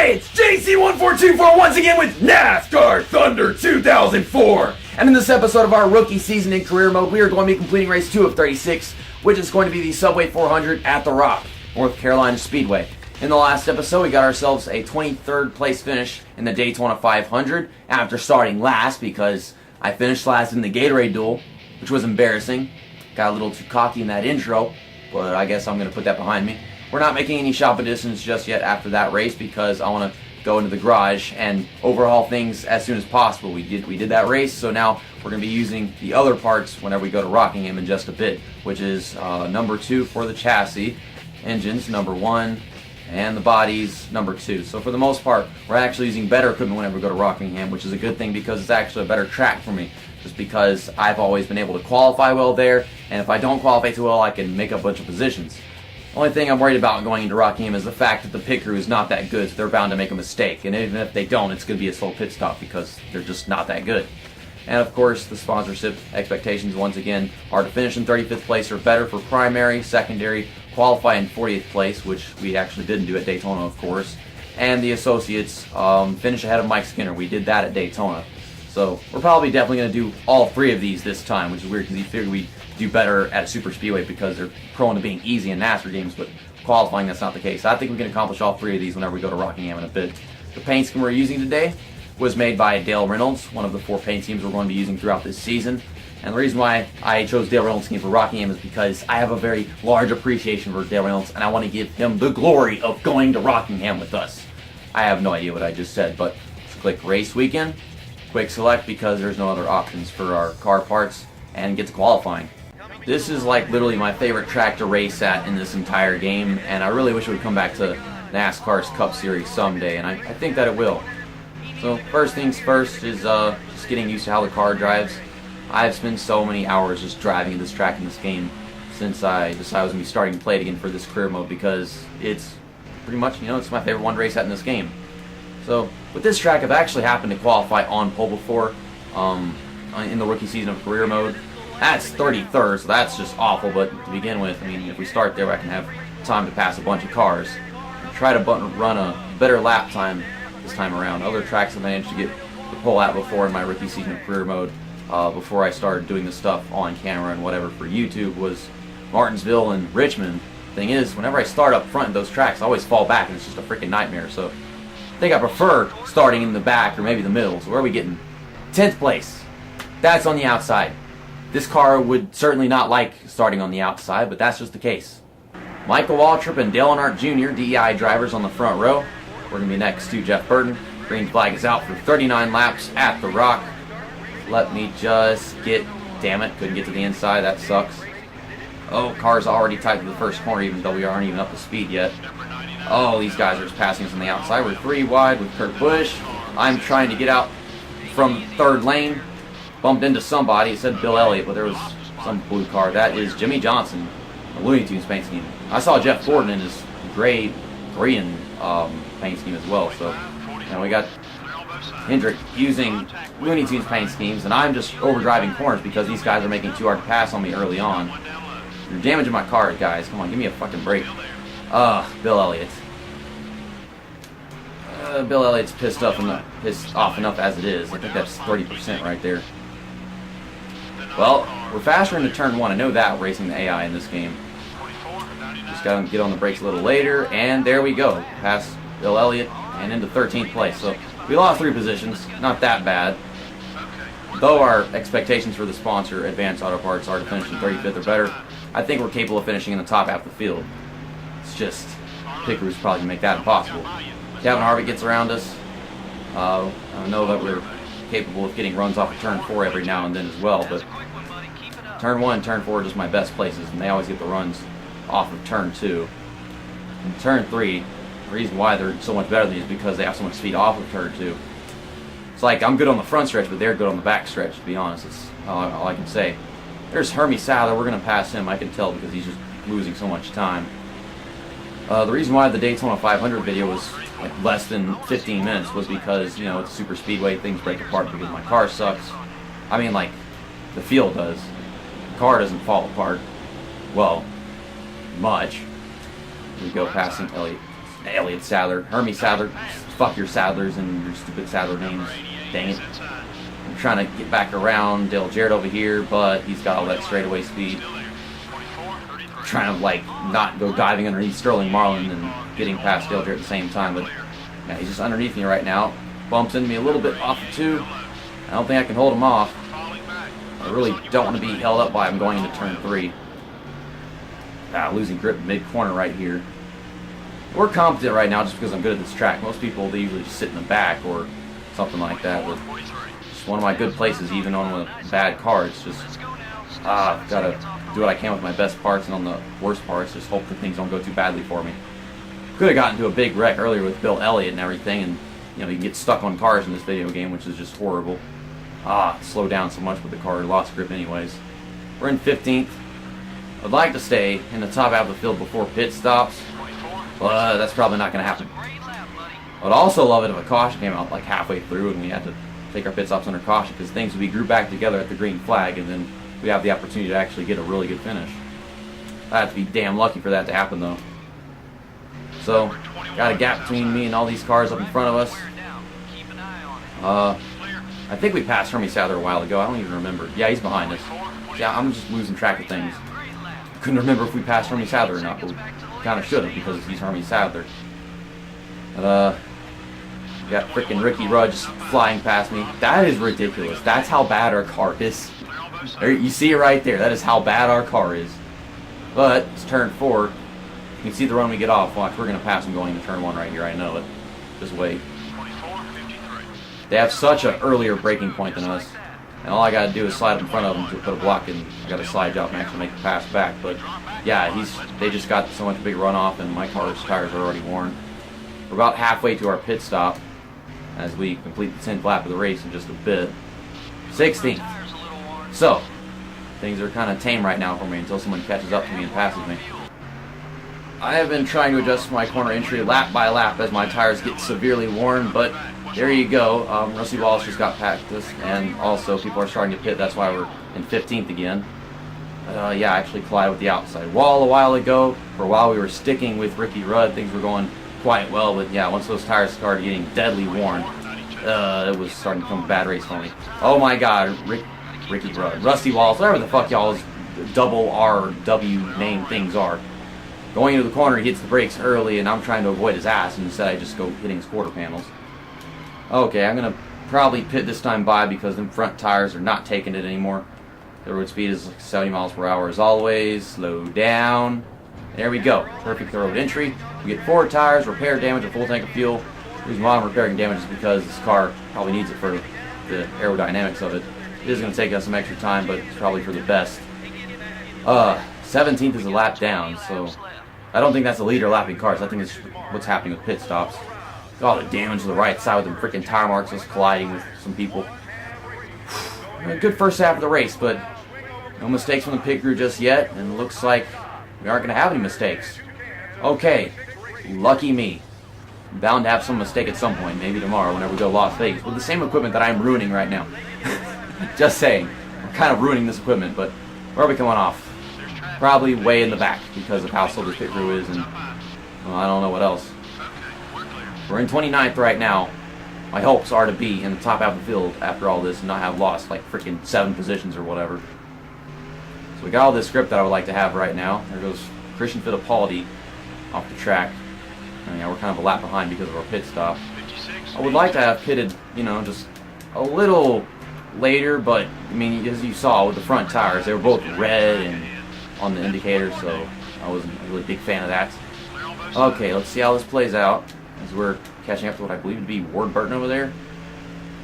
Hey, it's JC14241 once again with NASCAR Thunder 2004. And in this episode of our rookie season in career mode, we are going to be completing race 2 of 36, which is going to be the Subway 400 at the Rock, North Carolina Speedway. In the last episode, we got ourselves a 23rd place finish in the Daytona 500 after starting last because I finished last in the Gatorade duel, which was embarrassing. Got a little too cocky in that intro, but I guess I'm going to put that behind me. We're not making any shop additions just yet after that race because I want to go into the garage and overhaul things as soon as possible. We did that race, so now we're going to be using the other parts whenever we go to Rockingham in just a bit, which is number 2 for the chassis, engines number 1, and the bodies number 2. So for the most part, we're actually using better equipment whenever we go to Rockingham, which is a good thing because it's actually a better track for me, just because I've always been able to qualify well there, and if I don't qualify too well, I can make up a bunch of positions. The only thing I'm worried about going into Rockingham is the fact that the pit crew is not that good, so they're bound to make a mistake. And even if they don't, it's going to be a slow pit stop because they're just not that good. And of course, the sponsorship expectations, once again, are to finish in 35th place or better for primary, secondary, qualify in 40th place, which we actually didn't do at Daytona, of course. And the associates finish ahead of Mike Skinner. We did that at Daytona. So we're probably definitely going to do all 3 of these this time, which is weird because you figure we do better at a super speedway because they're prone to being easy in NASCAR games, but qualifying, that's not the case. I think we can accomplish all 3 of these whenever we go to Rockingham in a bit. The paint scheme we're using today was made by Dale Reynolds, one of the 4 paint schemes we're going to be using throughout this season. And the reason why I chose Dale Reynolds' scheme for Rockingham is because I have a very large appreciation for Dale Reynolds, and I want to give him the glory of going to Rockingham with us. I have no idea what I just said, but let's click Race Weekend, quick select because there's no other options for our car parts, and get to qualifying. This is like literally my favorite track to race at in this entire game, and I really wish it would come back to NASCAR's Cup Series someday, and I think that it will. So first things first is just getting used to how the car drives. I've spent so many hours just driving this track in this game since I decided I was going to be starting to play it again for this career mode because it's pretty much, it's my favorite one to race at in this game. So with this track, I've actually happened to qualify on pole before in the rookie season of career mode. That's 33rd, so that's just awful, but to begin with, I mean, if we start there, I can have time to pass a bunch of cars. Try to run a better lap time this time around. Other tracks I managed to get the pole at before in my rookie season of career mode, before I started doing this stuff on camera and whatever for YouTube, was Martinsville and Richmond. Thing is, whenever I start up front in those tracks, I always fall back, and it's just a freaking nightmare, so I think I prefer starting in the back or maybe the middle. So where are we getting? 10th place. That's on the outside. This car would certainly not like starting on the outside, but that's just the case. Michael Waltrip and Dale Earnhardt Jr., DEI drivers on the front row. We're going to be next to Jeff Burton. Green flag is out for 39 laps at the Rock. Let me just damn it, couldn't get to the inside, that sucks. Oh, car's already tight to the first corner even though we aren't even up to speed yet. Oh, these guys are just passing us on the outside. We're 3 wide with Kurt Busch. I'm trying to get out from 3rd lane. Bumped into somebody. It said Bill Elliott, but there was some blue car. That is Jimmy Johnson, a Looney Tunes paint scheme. I saw Jeff Gordon in his gray Korean paint scheme as well. So now we got Hendrick using Looney Tunes paint schemes, and I'm just overdriving corners because these guys are making it too hard to pass on me early on. You're damaging my car, guys. Come on, give me a fucking break. Bill Elliott. Bill Elliott's pissed off enough as it is. I think that's 30% right there. Well, we're faster into turn 1. I know that, racing the AI in this game. Just got to get on the brakes a little later, and there we go. Past Bill Elliott and into 13th place. So we lost 3 positions. Not that bad. Though our expectations for the sponsor, Advanced Auto Parts, are to finish in 35th or better, I think we're capable of finishing in the top half of the field. It's just, pit crews probably going to make that impossible. Kevin Harvick gets around us. I know that we're capable of getting runs off of turn 4 every now and then as well, but turn 1 and turn 4 are just my best places, and they always get the runs off of turn 2. And turn 3, the reason why they're so much better than me is because they have so much speed off of turn 2. It's like I'm good on the front stretch, but they're good on the back stretch, to be honest. It's all I can say. There's Hermie Sadler. We're going to pass him, I can tell, because he's just losing so much time. The reason why the Daytona 500 video was like less than 15 minutes was because, it's a super speedway, things break apart because my car sucks. I mean, like, the field does. The car doesn't fall apart. Well, much. We go passing Elliott. Elliott Sadler, Hermie Sadler. Fuck your Sadlers and your stupid Sadler names. Dang it. I'm trying to get back around Dale Jarrett over here, but he's got all that straightaway speed. Trying to like not go diving underneath Sterling Marlin and getting past Dale Jarrett at the same time, but yeah, he's just underneath me right now. Bumps into me a little bit off of 2. I don't think I can hold him off. I really don't want to be held up by him going into turn 3. Losing grip mid-corner right here. We're competent right now just because I'm good at this track. Most people, they usually just sit in the back or something like that. But it's one of my good places, even on a bad car. It's just, I've got to do what I can with my best parts, and on the worst parts, just hope that things don't go too badly for me. Could have gotten into a big wreck earlier with Bill Elliott and everything, and you know, you can get stuck on cars in this video game, which is just horrible. Slow down so much with the car, lost grip anyways. We're in 15th. I'd like to stay in the top half of the field before pit stops, but that's probably not going to happen. I'd also love it if a caution came out like halfway through and we had to take our pit stops under caution, because things would be grouped back together at the green flag, and then we have the opportunity to actually get a really good finish. I have to be damn lucky for that to happen though. So, got a gap between me and all these cars up in front of us. I think we passed Hermie Sadler a while ago. I don't even remember. Yeah, he's behind us. Yeah, I'm just losing track of things. Couldn't remember if we passed Hermie Sadler or not, but we kind of should have, because he's Hermie Sadler. Got freaking Ricky Rudd just flying past me. That is ridiculous. That's how bad our car is. There, you see it right there. That is how bad our car is. But it's turn 4. You can see the run we get off. Watch, we're going to pass him going into turn 1 right here. I know it. Just wait. They have such an earlier braking point than us. And all I got to do is slide in front of them to put a block in. I got to slide drop and actually make the pass back. But yeah, they just got so much big runoff, and my car's tires are already worn. We're about halfway to our pit stop as we complete the 10th lap of the race in just a bit. 16th. So, things are kind of tame right now for me until someone catches up to me and passes me. I have been trying to adjust my corner entry lap by lap as my tires get severely worn, but there you go. Rusty Wallace just got practice, and also people are starting to pit. That's why we're in 15th again. Yeah, I actually collided with the outside wall a while ago. For a while we were sticking with Ricky Rudd. Things were going quite well, but yeah, once those tires started getting deadly worn, it was starting to become a bad race for me. Oh my god, Ricky Rudd, Rusty Wallace, whatever the fuck y'all's double RW name things are. Going into the corner, he hits the brakes early, and I'm trying to avoid his ass, and instead I just go hitting his quarter panels. Okay, I'm going to probably pit this time by because the front tires are not taking it anymore. The road speed is like 70 miles per hour as always. Slow down. There we go. Perfect road entry. We get 4 tires, repair damage, a full tank of fuel. The reason why I'm repairing damage is because this car probably needs it for the aerodynamics of it. It is going to take us some extra time, but it's probably for the best. 17th is a lap down, so I don't think that's the leader lapping cars. I think it's what's happening with pit stops. All the damage to the right side with them freaking tire marks, just colliding with some people. A good first half of the race, but no mistakes from the pit crew just yet, and it looks like we aren't going to have any mistakes. Okay, lucky me. I'm bound to have some mistake at some point, maybe tomorrow whenever we go to Las Vegas, with the same equipment that I'm ruining right now. Just saying. I'm kind of ruining this equipment, but where are we coming off? Probably way in the back because of how slow this pit crew is, and well, I don't know what else. We're in 29th right now. My hopes are to be in the top half of the field after all this and not have lost like freaking 7 positions or whatever. So we got all this script that I would like to have right now. There goes Christian Fittipaldi off the track. And, yeah, we're kind of a lap behind because of our pit stop. I would like to have pitted, you know, just a little later, but I mean, as you saw with the front tires, they were both red and on the indicator, so I wasn't a really big fan of that. Okay, let's see how this plays out as we're catching up to what I believe to be Ward Burton over there.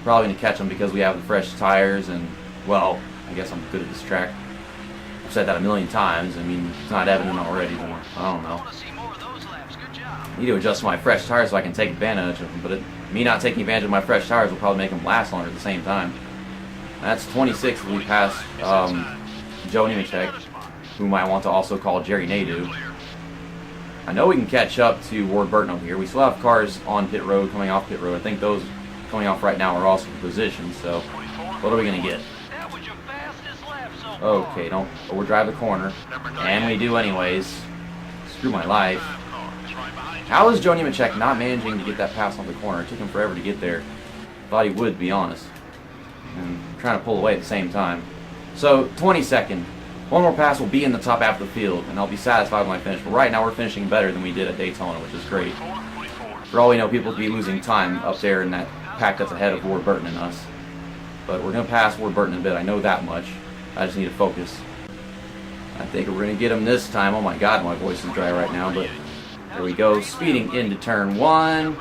Probably going to catch him because we have the fresh tires, and well, I guess I'm good at this track. I've said that a million times. I mean, it's not evident already, but I don't know. I need to adjust my fresh tires so I can take advantage of them, but me not taking advantage of my fresh tires will probably make them last longer at the same time. That's 26 we passed Joe Nemechek, whom I want to also call Jerry Nadeau. I know we can catch up to Ward Burton over here. We still have cars on pit road, coming off pit road. I think those coming off right now are also in position, so what are we going to get? Okay, don't overdrive the corner. And we do anyways. Screw my life. How is Joe Nemechek not managing to get that pass on the corner? It took him forever to get there. Thought he would, to be honest. And trying to pull away at the same time. So, 22nd. One more pass will be in the top half of the field, and I'll be satisfied with my finish. But right now, we're finishing better than we did at Daytona, which is great. For all we know, people could be losing time up there in that pack that's ahead of Ward Burton and us. But we're going to pass Ward Burton a bit. I know that much. I just need to focus. I think we're going to get him this time. Oh my god, my voice is dry right now. But there we go. Speeding into turn 1.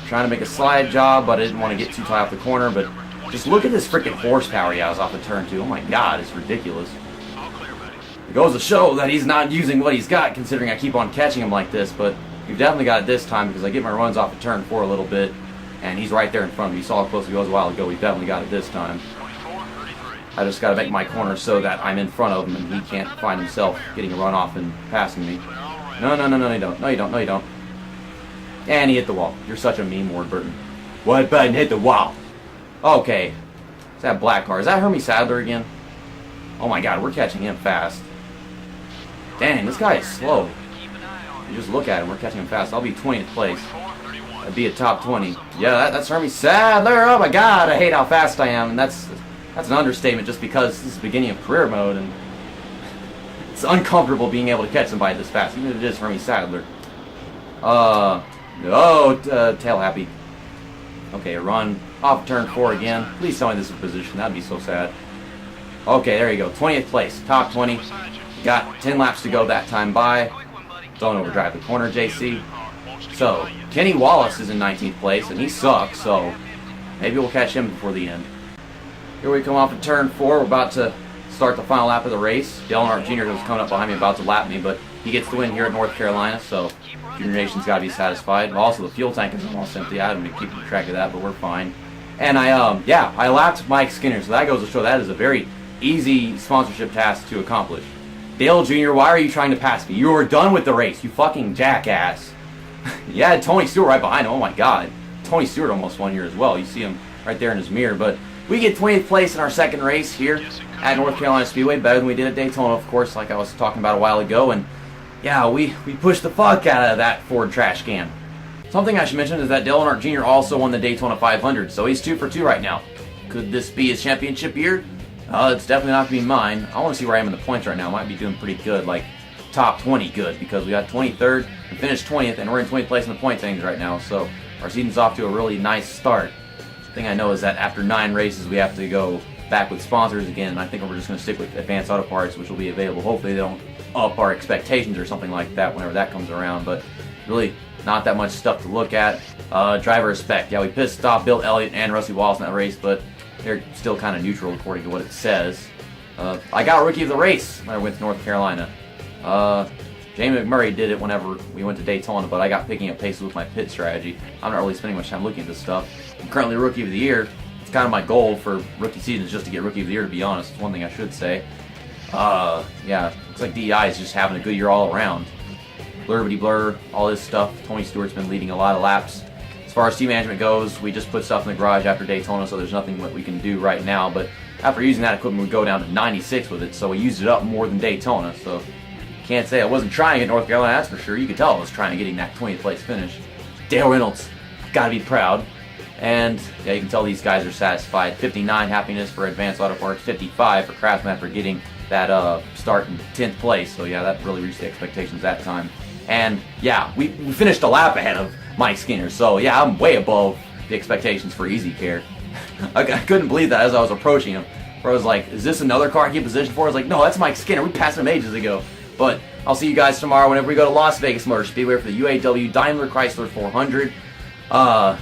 Trying to make a slide job, but I didn't want to get too tight off the corner. But just look at this freaking horsepower he has off of turn 2. Oh my god, it's ridiculous. It goes to show that he's not using what he's got, considering I keep on catching him like this. But we've definitely got it this time because I get my runs off of turn 4 a little bit. And he's right there in front of me. You saw how close he was a while ago. We've definitely got it this time. I just got to make my corner so that I'm in front of him and he can't find himself getting a run off and passing me. No, you don't. No, you don't. No, you don't. And he hit the wall. You're such a meme, Ward Burton. What button hit the wall? Okay. Is that black car? Is that Hermie Sadler again? Oh my god, we're catching him fast. Dang, this guy is slow. You just look at him, we're catching him fast. I'll be 20th place. I'd be a top 20. Yeah, that's Hermie Sadler. Oh my god, I hate how fast I am. And that's an understatement just because this is the beginning of career mode and it's uncomfortable being able to catch somebody this fast, even if it is Hermie Sadler. Tail happy. Okay, a run off turn 4 again. Please tell me this is a position. That'd be so sad. Okay, there you go. 20th place. Top 20. Got 10 laps to go that time by. Don't overdrive the corner, JC. So, Kenny Wallace is in 19th place, and he sucks, so maybe we'll catch him before the end. Here we come off of turn 4. We're about to start the final lap of the race. Dale Earnhardt Jr. was coming up behind me about to lap me, but he gets the win here at North Carolina, so Junior Nation's got to be satisfied. Also, the fuel tank is almost empty. I haven't been keeping track of that, but we're fine. And I lapped Mike Skinner, so that goes to show that is a very easy sponsorship task to accomplish. Dale Jr., why are you trying to pass me? You were done with the race, you fucking jackass. Yeah, Tony Stewart right behind him. Oh my god. Tony Stewart almost won here as well. You see him right there in his mirror. But we get 20th place in our second race here at North Carolina Speedway. Better than we did at Daytona, of course, like I was talking about a while ago. And yeah, we pushed the fuck out of that Ford trash can. Something I should mention is that Dale Earnhardt Jr. also won the Daytona 500, so he's 2 for 2 right now. Could this be his championship year? It's definitely not going to be mine. I want to see where I am in the points right now. Might be doing pretty good, like top 20 good, because we got 23rd and finished 20th, and we're in 20th place in the point things right now, so our season's off to a really nice start. The thing I know is that after 9 races, we have to go back with sponsors again, and I think we're just going to stick with Advanced Auto Parts, which will be available. Hopefully they don't up our expectations or something like that whenever that comes around, but really not that much stuff to look at. Driver respect. Yeah, we pissed off Bill Elliott and Rusty Wallace in that race, but they're still kind of neutral according to what it says. I got Rookie of the Race when I went to North Carolina. Jamie McMurray did it whenever we went to Daytona, but I got picking up paces with my pit strategy. I'm not really spending much time looking at this stuff. I'm currently Rookie of the Year. It's kind of my goal for rookie season is just to get Rookie of the Year, to be honest. It's one thing I should say. Yeah, looks like DEI is just having a good year all around. Blurby blur, all this stuff. Tony Stewart's been leading a lot of laps. As far as team management goes, we just put stuff in the garage after Daytona, so there's nothing that we can do right now. But after using that equipment, we go down to 96 with it, so we used it up more than Daytona. So can't say I wasn't trying at North Carolina, that's for sure. You could tell I was trying to getting that 20th place finish. Dale Reynolds, gotta be proud. And yeah, you can tell these guys are satisfied. 59 happiness for Advanced Auto Parts, 55 for Craftsman for getting that start in 10th place. So yeah, that really reached the expectations that time. And yeah, we finished a lap ahead of Mike Skinner. So yeah, I'm way above the expectations for Easy Care. I couldn't believe that as I was approaching him. Where I was like, is this another car I get position for? I was like, no, that's Mike Skinner. We passed him ages ago. But I'll see you guys tomorrow whenever we go to Las Vegas Motor Speedway for the UAW Daimler Chrysler 400.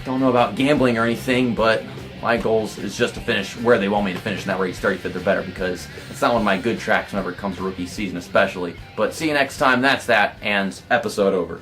Don't know about gambling or anything, but my goals is just to finish where they want me to finish, and that race 35th or better, because it's not one of my good tracks whenever it comes to rookie season especially. But see you next time. That's that, and episode over.